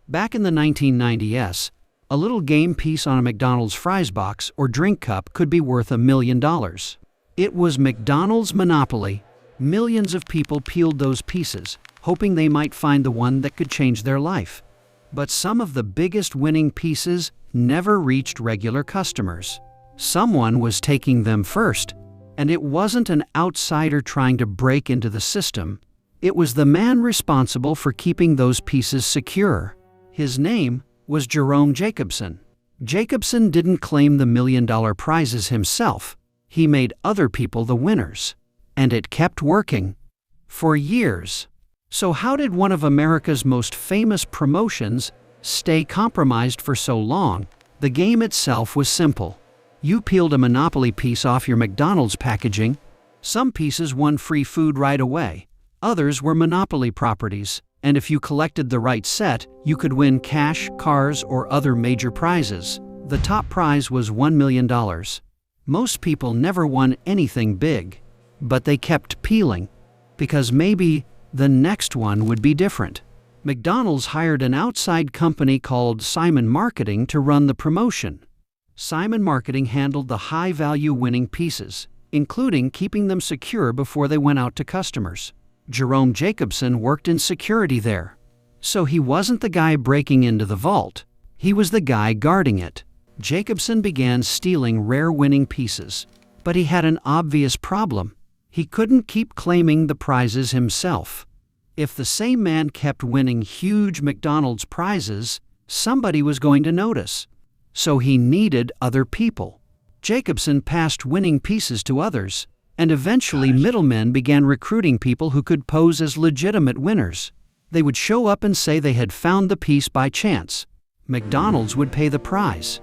Back in the 1990s, a little game piece on a McDonald's fries box or drink cup could be worth $1 million. It was McDonald's monopoly. Millions of people peeled those pieces, hoping they might find the one that could change their life. But some of the biggest winning pieces never reached regular customers. Someone was taking them first, and it wasn't an outsider trying to break into the system. It was the man responsible for keeping those pieces secure. His name was Jerome Jacobson. Jacobson didn't claim the $1 million prizes himself. He made other people the winners. And it kept working. For years. So how did one of America's most famous promotions stay compromised for so long? The game itself was simple. You peeled a Monopoly piece off your McDonald's packaging. Some pieces won free food right away. Others were Monopoly properties. And if you collected the right set, you could win cash, cars, or other major prizes. The top prize was $1 million. Most people never won anything big, but they kept peeling, because maybe the next one would be different. McDonald's hired an outside company called Simon Marketing to run the promotion. Simon Marketing handled the high-value winning pieces, including keeping them secure before they went out to customers. Jerome Jacobson worked in security there. So he wasn't the guy breaking into the vault. He was the guy guarding it. Jacobson began stealing rare winning pieces, but he had an obvious problem. He couldn't keep claiming the prizes himself. If the same man kept winning huge McDonald's prizes, somebody was going to notice. So he needed other people. Jacobson passed winning pieces to others, and eventually middlemen began recruiting people who could pose as legitimate winners. They would show up and say they had found the piece by chance. McDonald's would pay the prize.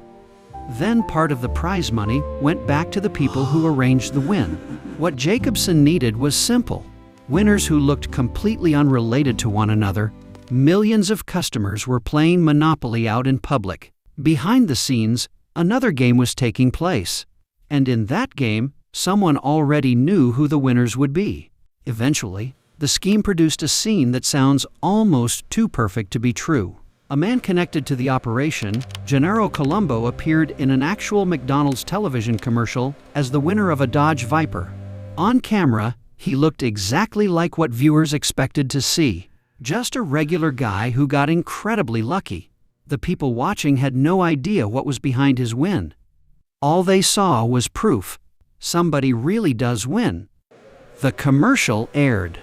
Then part of the prize money went back to the people who arranged the win. What Jacobson needed was simple. Winners who looked completely unrelated to one another. Millions of customers were playing Monopoly out in public. Behind the scenes, another game was taking place. And in that game, someone already knew who the winners would be. Eventually, the scheme produced a scene that sounds almost too perfect to be true. A man connected to the operation, Gennaro Colombo, appeared in an actual McDonald's television commercial as the winner of a Dodge Viper. On camera, he looked exactly like what viewers expected to see. Just a regular guy who got incredibly lucky. The people watching had no idea what was behind his win. All they saw was proof. Somebody really does win. The commercial aired.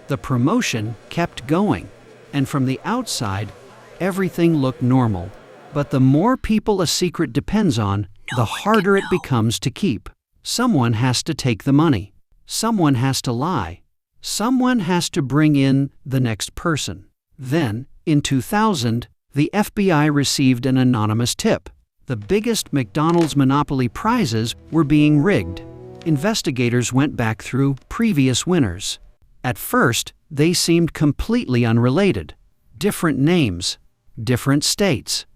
The promotion kept going. And from the outside, everything looked normal. But the more people a secret depends on, the harder it becomes to keep. Someone has to take the money. Someone has to lie. Someone has to bring in the next person. Then, in 2000, the FBI received an anonymous tip. The biggest McDonald's Monopoly prizes were being rigged. Investigators went back through previous winners. At first, they seemed completely unrelated. Different names, different states,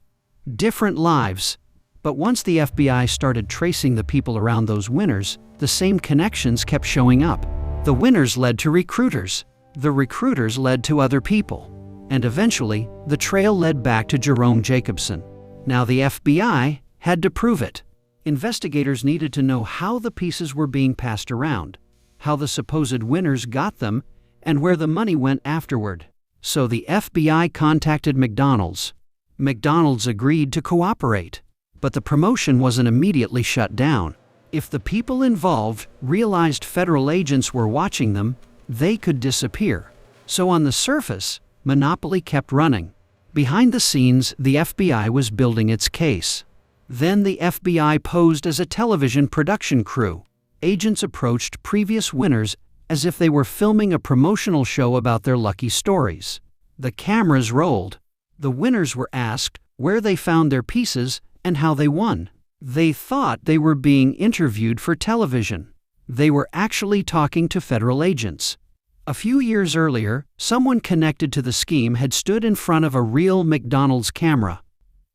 different lives. But once the FBI started tracing the people around those winners, the same connections kept showing up. The winners led to recruiters. The recruiters led to other people. And eventually, the trail led back to Jerome Jacobson. Now the FBI had to prove it. Investigators needed to know how the pieces were being passed around, how the supposed winners got them, and where the money went afterward. So the FBI contacted McDonald's. McDonald's agreed to cooperate, but the promotion wasn't immediately shut down. If the people involved realized federal agents were watching them, they could disappear. So on the surface, Monopoly kept running. Behind the scenes, the FBI was building its case. Then the FBI posed as a television production crew. Agents approached previous winners as if they were filming a promotional show about their lucky stories. The cameras rolled. The winners were asked where they found their pieces and how they won. They thought they were being interviewed for television. They were actually talking to federal agents. A few years earlier, someone connected to the scheme had stood in front of a real McDonald's camera.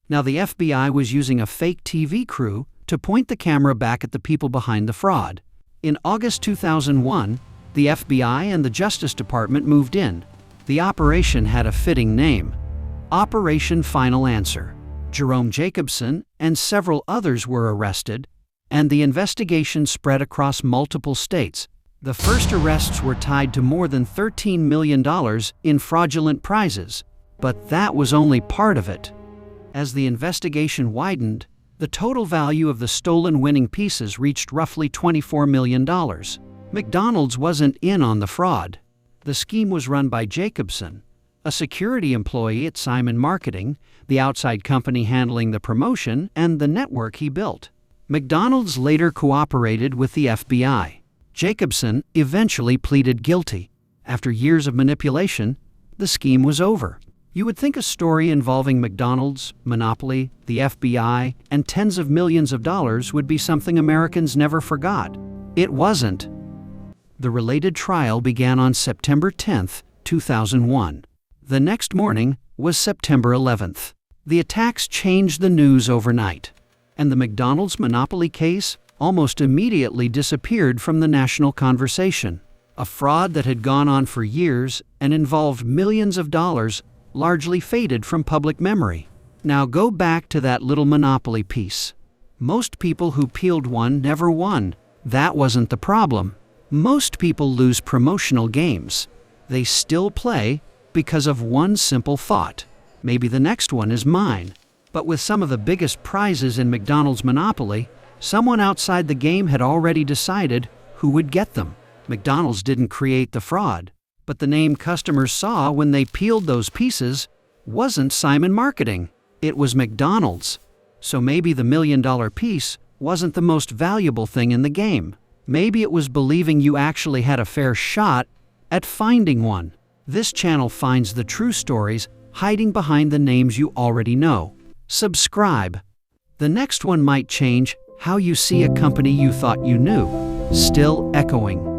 Now the FBI was using a fake TV crew to point the camera back at the people behind the fraud. In August 2001, the FBI and the Justice Department moved in. The operation had a fitting name: Operation Final Answer. Jerome Jacobson and several others were arrested, and the investigation spread across multiple states. The first arrests were tied to more than $13 million in fraudulent prizes, but that was only part of it. As the investigation widened, the total value of the stolen winning pieces reached roughly $24 million. McDonald's wasn't in on the fraud. The scheme was run by Jacobson, a security employee at Simon Marketing, the outside company handling the promotion and the network he built. McDonald's later cooperated with the FBI. Jacobson eventually pleaded guilty. After years of manipulation, the scheme was over. You would think a story involving McDonald's, Monopoly, the FBI, and tens of millions of dollars would be something Americans never forgot. It wasn't. The related trial began on September 10, 2001. The next morning was September 11th. The attacks changed the news overnight, and the McDonald's Monopoly case almost immediately disappeared from the national conversation. A fraud that had gone on for years and involved millions of dollars largely faded from public memory. Now go back to that little Monopoly piece. Most people who peeled one never won. That wasn't the problem. Most people lose promotional games. They still play because of one simple thought. Maybe the next one is mine. But with some of the biggest prizes in McDonald's Monopoly, someone outside the game had already decided who would get them. McDonald's didn't create the fraud, but the name customers saw when they peeled those pieces wasn't Simon Marketing. It was McDonald's. So maybe the $1 million piece wasn't the most valuable thing in the game. Maybe it was believing you actually had a fair shot at finding one. This channel finds the true stories hiding behind the names you already know. Subscribe. The next one might change how you see a company you thought you knew. Still echoing.